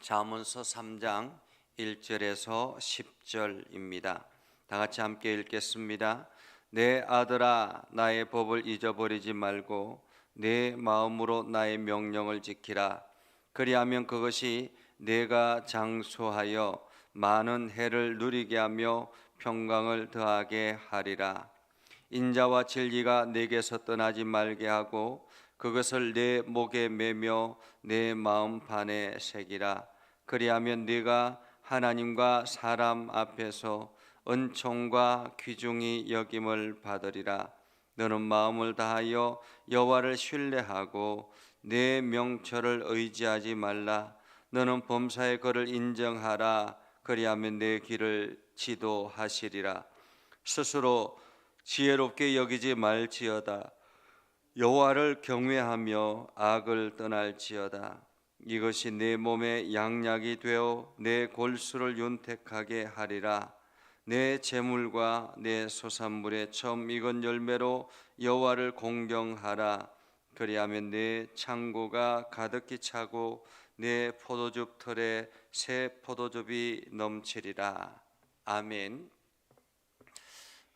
잠언서 3장 1절에서 10절입니다. 다 같이 함께 읽겠습니다. 내 아들아, 나의 법을 잊어버리지 말고 내 마음으로 나의 명령을 지키라. 그리하면 그것이 내가 장수하여 많은 해를 누리게 하며 평강을 더하게 하리라. 인자와 진리가 내게서 떠나지 말게 하고 그것을 내 목에 매며 내 마음판에 새기라. 그리하면 네가 하나님과 사람 앞에서 은총과 귀중히 여김을 받으리라. 너는 마음을 다하여 여호와를 신뢰하고 내 명철을 의지하지 말라. 너는 범사의 그를 인정하라. 그리하면 내 길을 지도하시리라. 스스로 지혜롭게 여기지 말지어다. 여호와를 경외하며 악을 떠날지어다. 이것이 내 몸에 양약이 되어 내 골수를 윤택하게 하리라. 내 재물과 내 소산물의 처음 익은 열매로 여호와를 공경하라. 그리하면 내 창고가 가득히 차고 내 포도즙 털에 새 포도즙이 넘치리라. 아멘.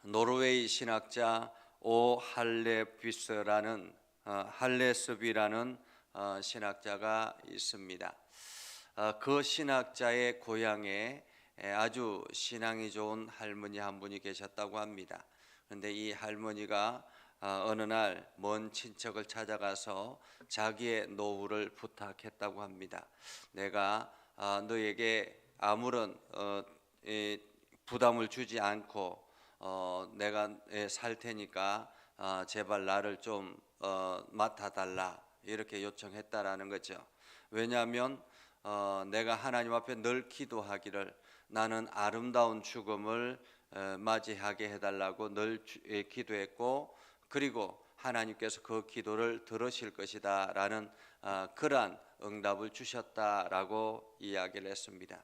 노르웨이 신학자 오 할레스비라는 신학자가 있습니다. 그 신학자의 고향에 아주 신앙이 좋은 할머니 한 분이 계셨다고 합니다. 그런데 이 할머니가 어느 날 먼 친척을 찾아가서 자기의 노후를 부탁했다고 합니다. 내가 너에게 아무런 부담을 주지 않고 내가 살 테니까 제발 나를 좀 맡아달라, 이렇게 요청했다라는 거죠. 왜냐하면 내가 하나님 앞에 늘 기도하기를 나는 아름다운 죽음을 맞이하게 해달라고 늘 기도했고, 그리고 하나님께서 그 기도를 들으실 것이다 라는 그러한 응답을 주셨다라고 이야기를 했습니다.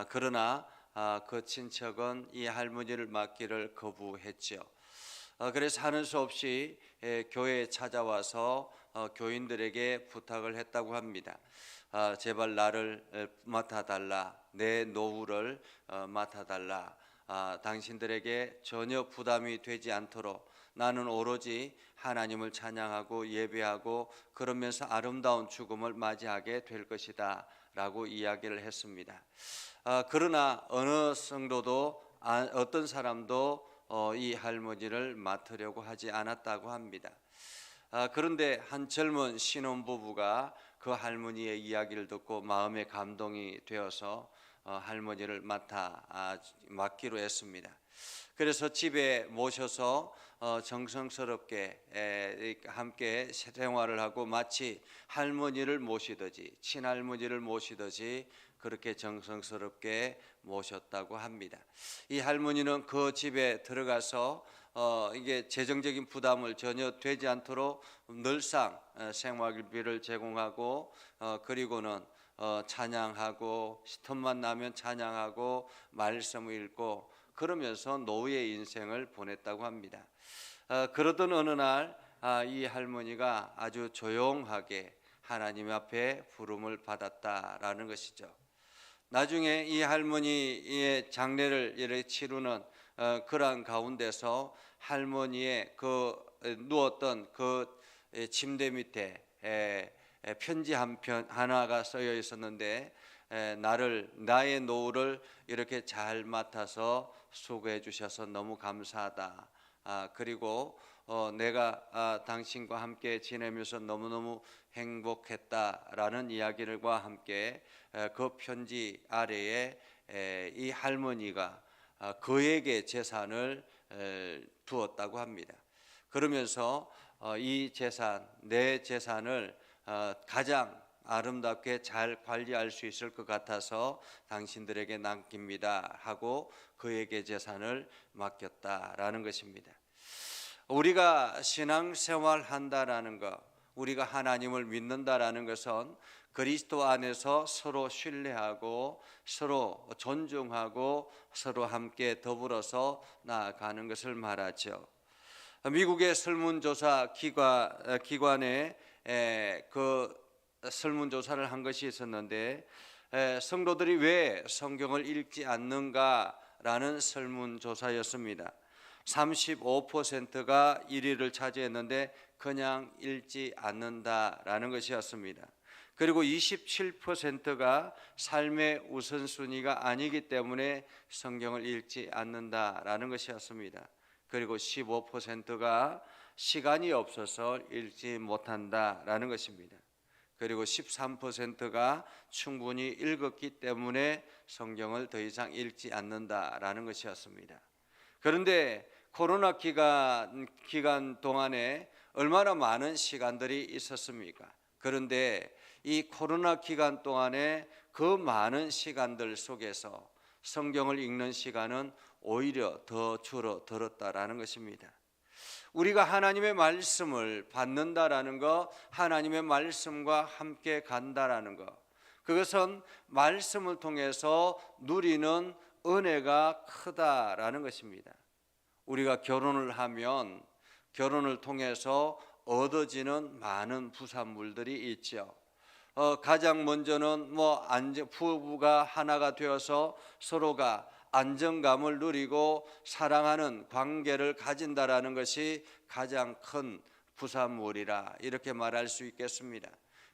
그러나 그 친척은 이 할머니를 맡기를 거부했죠. 그래서 하는 수 없이 교회에 찾아와서 교인들에게 부탁을 했다고 합니다. 제발 나를 맡아달라, 내 노후를 맡아달라. 당신들에게 전혀 부담이 되지 않도록 나는 오로지 하나님을 찬양하고 예배하고 그러면서 아름다운 죽음을 맞이하게 될 것이다 라고 이야기를 했습니다. 그러나 어느 성도도 어떤 사람도 이 할머니를 맡으려고 하지 않았다고 합니다. 그런데 한 젊은 신혼부부가 그 할머니의 이야기를 듣고 마음에 감동이 되어서 할머니를 맡기로 했습니다. 그래서 집에 모셔서 정성스럽게 함께 생활을 하고 마치 할머니를 모시듯이, 친할머니를 모시듯이 그렇게 정성스럽게 모셨다고 합니다. 이 할머니는 그 집에 들어가서 이게 재정적인 부담을 전혀 되지 않도록 늘상 생활비를 제공하고 그리고는 찬양하고 틈만 나면 찬양하고 말씀을 읽고 그러면서 노후의 인생을 보냈다고 합니다. 그러던 어느 날 이 할머니가 아주 조용하게 하나님 앞에 부름을 받았다라는 것이죠. 나중에 이 할머니의 장례를 이렇게 치르는 그러한 가운데서 할머니의 그 누웠던 그 침대 밑에 편지 하나가 쓰여 있었는데, 나의 노후를 이렇게 잘 맡아서 수고해 주셔서 너무 감사하다. 그리고 내가 당신과 함께 지내면서 너무너무 행복했다라는 이야기들과 함께 그 편지 아래에 이 할머니가 그에게 재산을 두었다고 합니다. 그러면서 이 재산, 내 재산을 가장 아름답게 잘 관리할 수 있을 것 같아서 당신들에게 남깁니다 하고 그에게 재산을 맡겼다라는 것입니다. 우리가 신앙생활 한다라는 것, 우리가 하나님을 믿는다라는 것은 그리스도 안에서 서로 신뢰하고 서로 존중하고 서로 함께 더불어서 나아가는 것을 말하죠. 미국의 설문조사 기관에 그 설문조사를 한 것이 있었는데 성도들이 왜 성경을 읽지 않는가라는 설문조사였습니다. 35%가 1위를 차지했는데 그냥 읽지 않는다라는 것이었습니다. 그리고 27%가 삶의 우선순위가 아니기 때문에 성경을 읽지 않는다라는 것이었습니다. 그리고 15%가 시간이 없어서 읽지 못한다라는 것입니다. 그리고 13%가 충분히 읽었기 때문에 성경을 더 이상 읽지 않는다라는 것이었습니다. 그런데 코로나 기간 동안에 얼마나 많은 시간들이 있었습니까? 그런데 이 코로나 기간 동안에 그 많은 시간들 속에서 성경을 읽는 시간은 오히려 더 줄어들었다라는 것입니다. 우리가 하나님의 말씀을 받는다라는 것, 하나님의 말씀과 함께 간다라는 것, 그것은 말씀을 통해서 누리는 은혜가 크다라는 것입니다. 우리가 결혼을 하면 결혼을 통해서 얻어지는 많은 부산물들이 있죠. 가장 먼저는 부부가 하나가 되어서 서로가 안정감을 누리고 사랑하는 관계를 가진다라는 것이 가장 큰 부산물이라 이렇게 말할 수 있겠습니다.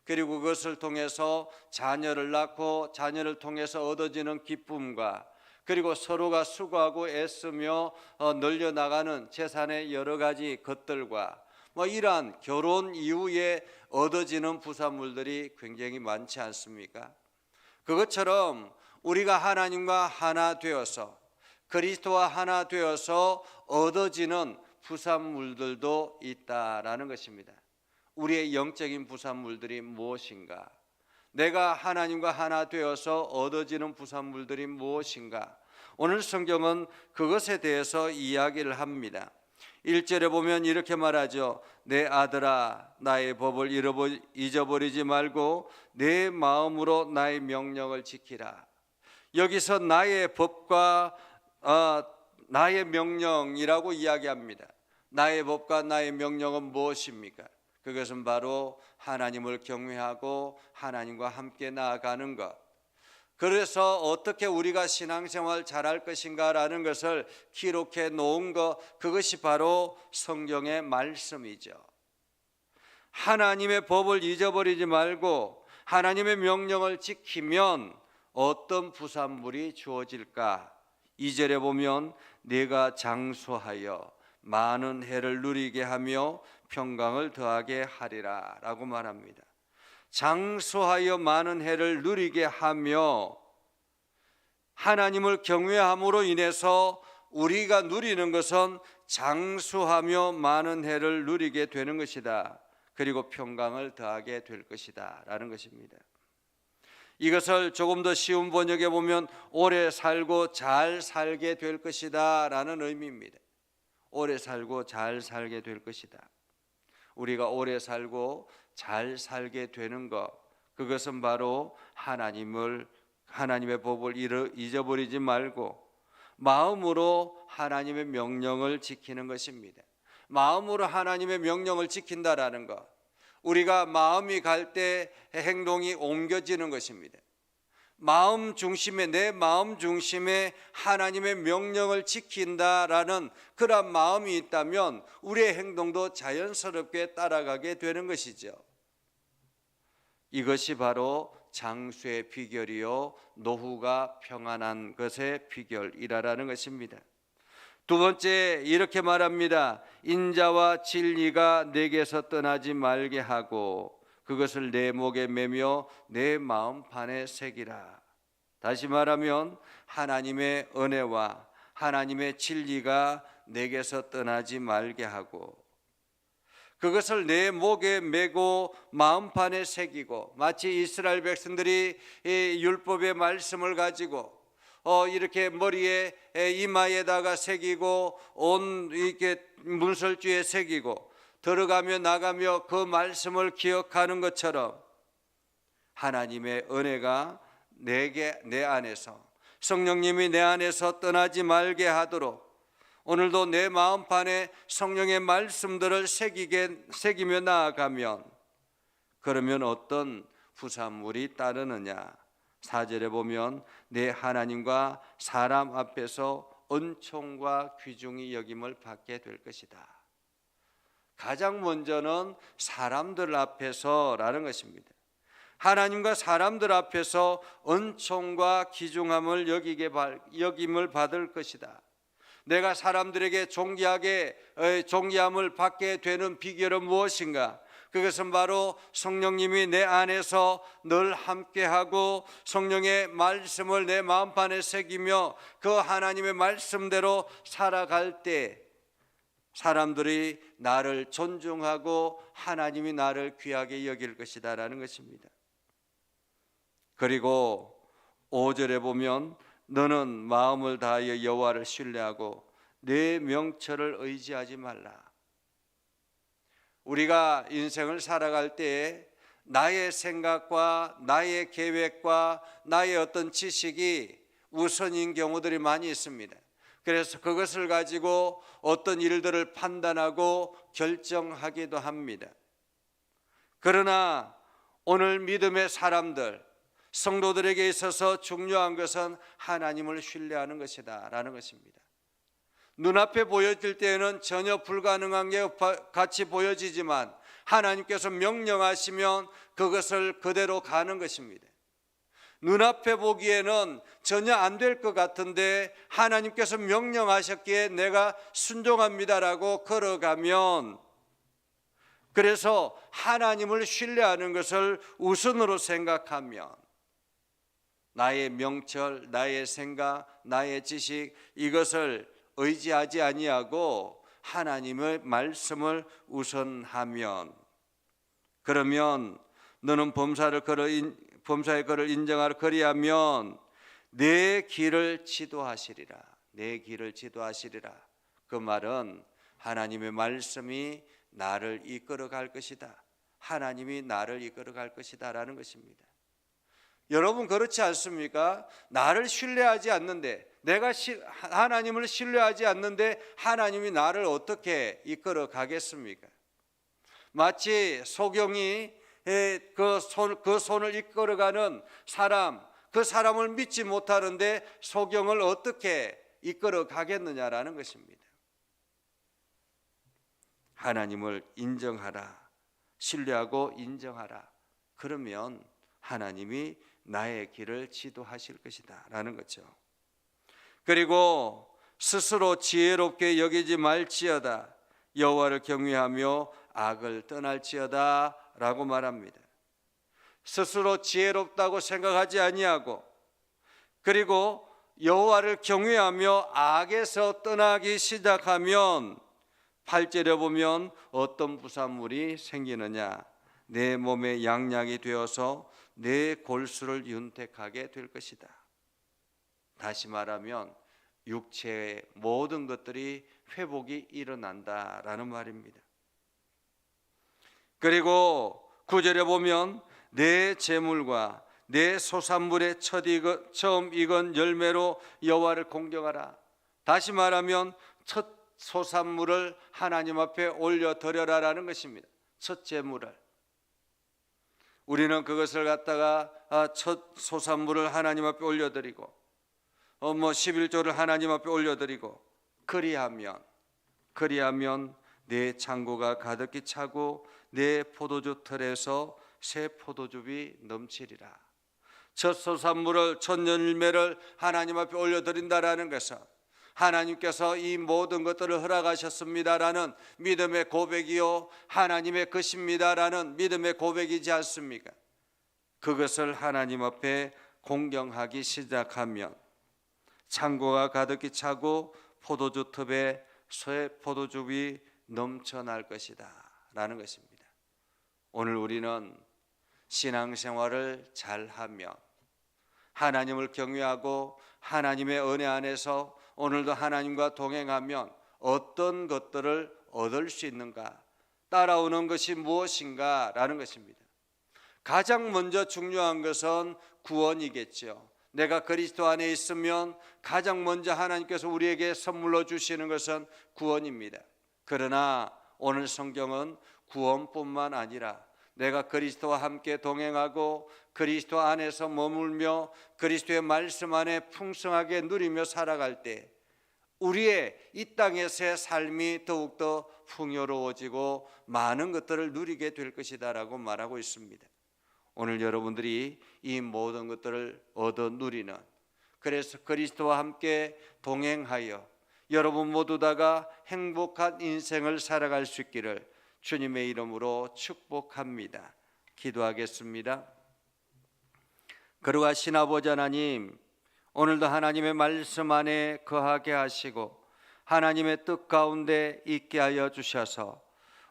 그리고 그것을 통해서 자녀를 낳고 자녀를 통해서 얻어지는 기쁨과 그리고 서로가 수고하고 애쓰며 늘려나가는 재산의 여러 가지 것들과 이러한 결혼 이후에 얻어지는 부산물들이 굉장히 많지 않습니까? 그것처럼 우리가 하나님과 하나 되어서 그리스도와 하나 되어서 얻어지는 부산물들도 있다라는 것입니다. 우리의 영적인 부산물들이 무엇인가? 내가 하나님과 하나 되어서 얻어지는 부산물들이 무엇인가? 오늘 성경은 그것에 대해서 이야기를 합니다. 1절에 보면 이렇게 말하죠. 내 아들아 나의 법을 잊어버리지 말고 내 마음으로 나의 명령을 지키라. 여기서 나의 법과 나의 명령이라고 이야기합니다. 나의 법과 나의 명령은 무엇입니까? 그것은 바로 하나님을 경외하고 하나님과 함께 나아가는 것. 그래서 어떻게 우리가 신앙생활 잘할 것인가라는 것을 기록해 놓은 것, 그것이 바로 성경의 말씀이죠. 하나님의 법을 잊어버리지 말고 하나님의 명령을 지키면 어떤 부산물이 주어질까? 2절에 보면 내가 장수하여 많은 해를 누리게 하며 평강을 더하게 하리라 라고 말합니다. 장수하여 많은 해를 누리게 하며, 하나님을 경외함으로 인해서 우리가 누리는 것은 장수하며 많은 해를 누리게 되는 것이다. 그리고 평강을 더하게 될 것이다 라는 것입니다. 이것을 조금 더 쉬운 번역에 보면 오래 살고 잘 살게 될 것이다 라는 의미입니다. 오래 살고 잘 살게 될 것이다. 우리가 오래 살고 잘 살게 되는 것, 그것은 바로 하나님의 법을 잊어버리지 말고 마음으로 하나님의 명령을 지키는 것입니다. 마음으로 하나님의 명령을 지킨다라는 것, 우리가 마음이 갈 때 행동이 옮겨지는 것입니다. 내 마음 중심에 하나님의 명령을 지킨다라는 그런 마음이 있다면 우리의 행동도 자연스럽게 따라가게 되는 것이죠. 이것이 바로 장수의 비결이요 노후가 평안한 것의 비결이라는 것입니다. 두 번째 이렇게 말합니다. 인자와 진리가 내게서 떠나지 말게 하고 그것을 내 목에 매며 내 마음판에 새기라. 다시 말하면 하나님의 은혜와 하나님의 진리가 내게서 떠나지 말게 하고 그것을 내 목에 메고 마음판에 새기고, 마치 이스라엘 백성들이 이 율법의 말씀을 가지고 이렇게 머리에 이마에다가 새기고 이렇게 문설주에 새기고 들어가며 나가며 그 말씀을 기억하는 것처럼 하나님의 은혜가 내 안에서, 성령님이 내 안에서 떠나지 말게 하도록 오늘도 내 마음판에 성령의 말씀들을 새기며 나아가면, 그러면 어떤 부산물이 따르느냐? 4절에 보면 내 하나님과 사람 앞에서 은총과 귀중히 여김을 받게 될 것이다. 가장 먼저는 사람들 앞에서라는 것입니다. 하나님과 사람들 앞에서 은총과 귀중함을 여김을 받을 것이다. 내가 사람들에게 존귀함을 받게 되는 비결은 무엇인가? 그것은 바로 성령님이 내 안에서 늘 함께하고 성령의 말씀을 내 마음판에 새기며 그 하나님의 말씀대로 살아갈 때 사람들이 나를 존중하고 하나님이 나를 귀하게 여길 것이다 라는 것입니다. 그리고 5절에 보면 너는 마음을 다하여 여호와를 신뢰하고 내 명철을 의지하지 말라. 우리가 인생을 살아갈 때에 나의 생각과 나의 계획과 나의 어떤 지식이 우선인 경우들이 많이 있습니다. 그래서 그것을 가지고 어떤 일들을 판단하고 결정하기도 합니다. 그러나 오늘 믿음의 사람들, 성도들에게 있어서 중요한 것은 하나님을 신뢰하는 것이다 라는 것입니다. 눈앞에 보여질 때에는 전혀 불가능한 게 같이 보여지지만 하나님께서 명령하시면 그것을 그대로 가는 것입니다. 눈앞에 보기에는 전혀 안 될 것 같은데 하나님께서 명령하셨기에 내가 순종합니다라고 걸어가면, 그래서 하나님을 신뢰하는 것을 우선으로 생각하면 나의 명철, 나의 생각, 나의 지식 이것을 의지하지 아니하고 하나님의 말씀을 우선하면, 그러면 너는 범사의 걸을 인정하러 그리하면 내 길을 지도하시리라. 내 길을 지도하시리라. 그 말은 하나님의 말씀이 나를 이끌어 갈 것이다. 하나님이 나를 이끌어 갈 것이다 라는 것입니다. 여러분 그렇지 않습니까? 나를 신뢰하지 않는데, 내가 하나님을 신뢰하지 않는데 하나님이 나를 어떻게 이끌어 가겠습니까? 마치 소경이 그 손을 이끌어가는 사람, 그 사람을 믿지 못하는데 소경을 어떻게 이끌어 가겠느냐라는 것입니다. 하나님을 인정하라, 신뢰하고 인정하라. 그러면 하나님이 나의 길을 지도하실 것이다 라는 거죠. 그리고 스스로 지혜롭게 여기지 말지어다. 여호와를 경외하며 악을 떠날지어다 라고 말합니다. 스스로 지혜롭다고 생각하지 아니하고, 그리고 여호와를 경외하며 악에서 떠나기 시작하면 8절에 보면 어떤 부산물이 생기느냐? 내 몸에 양약이 되어서 내 골수를 윤택하게 될 것이다. 다시 말하면 육체의 모든 것들이 회복이 일어난다라는 말입니다. 그리고 9절에 보면 내 재물과 내 소산물의 처음 익은 열매로 여호와를 공경하라. 다시 말하면 첫 소산물을 하나님 앞에 올려드려라라는 것입니다. 첫 재물을. 우리는 그것을 갖다가 첫 소산물을 하나님 앞에 올려드리고 11조를 하나님 앞에 올려드리고 그리하면 내 창고가 가득히 차고 내 포도주 틀에서 새 포도즙이 넘치리라. 첫 소산물을, 첫 열매를 하나님 앞에 올려드린다라는 것은 하나님께서 이 모든 것들을 허락하셨습니다라는 믿음의 고백이요, 하나님의 것입니다라는 믿음의 고백이지 않습니까? 그것을 하나님 앞에 공경하기 시작하면 창고가 가득히 차고 포도주 톱에 새 포도즙이 넘쳐날 것이다 라는 것입니다. 오늘 우리는 신앙생활을 잘하며 하나님을 경외하고 하나님의 은혜 안에서 오늘도 하나님과 동행하면 어떤 것들을 얻을 수 있는가, 따라오는 것이 무엇인가 라는 것입니다. 가장 먼저 중요한 것은 구원이겠죠. 내가 그리스도 안에 있으면 가장 먼저 하나님께서 우리에게 선물로 주시는 것은 구원입니다. 그러나 오늘 성경은 구원뿐만 아니라 내가 그리스도와 함께 동행하고 그리스도 안에서 머물며 그리스도의 말씀 안에 풍성하게 누리며 살아갈 때 우리의 이 땅에서의 삶이 더욱더 풍요로워지고 많은 것들을 누리게 될 것이다라고 말하고 있습니다. 오늘 여러분들이 이 모든 것들을 얻어 누리는, 그래서 그리스도와 함께 동행하여 여러분 모두 다가 행복한 인생을 살아갈 수 있기를 주님의 이름으로 축복합니다. 기도하겠습니다. 거룩하신 아버지 하나님, 오늘도 하나님의 말씀 안에 거하게 하시고 하나님의 뜻 가운데 있게 하여 주셔서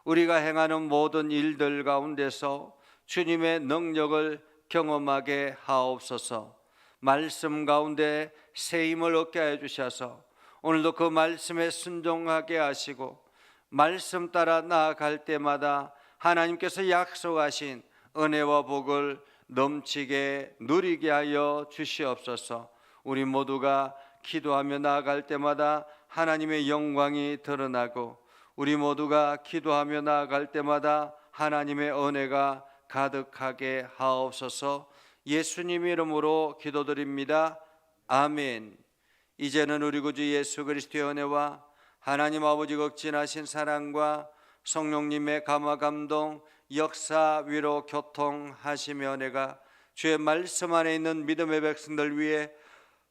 우리가 행하는 모든 일들 가운데서 주님의 능력을 경험하게 하옵소서. 말씀 가운데 새 힘을 얻게 하여 주셔서 오늘도 그 말씀에 순종하게 하시고 말씀 따라 나아갈 때마다 하나님께서 약속하신 은혜와 복을 넘치게 누리게 하여 주시옵소서. 우리 모두가 기도하며 나아갈 때마다 하나님의 영광이 드러나고 우리 모두가 기도하며 나아갈 때마다 하나님의 은혜가 가득하게 하옵소서. 예수님 이름으로 기도드립니다. 아멘. 이제는 우리 구주 예수 그리스도의 은혜와 하나님 아버지 극진하신 사랑과 성령님의 감화 감동 역사 위로 교통하시며 은혜가 주의 말씀 안에 있는 믿음의 백성들 위해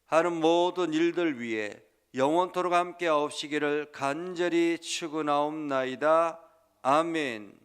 하는 모든 일들 위해 영원토록 함께 하옵시기를 간절히 축원하옵나이다. 아멘.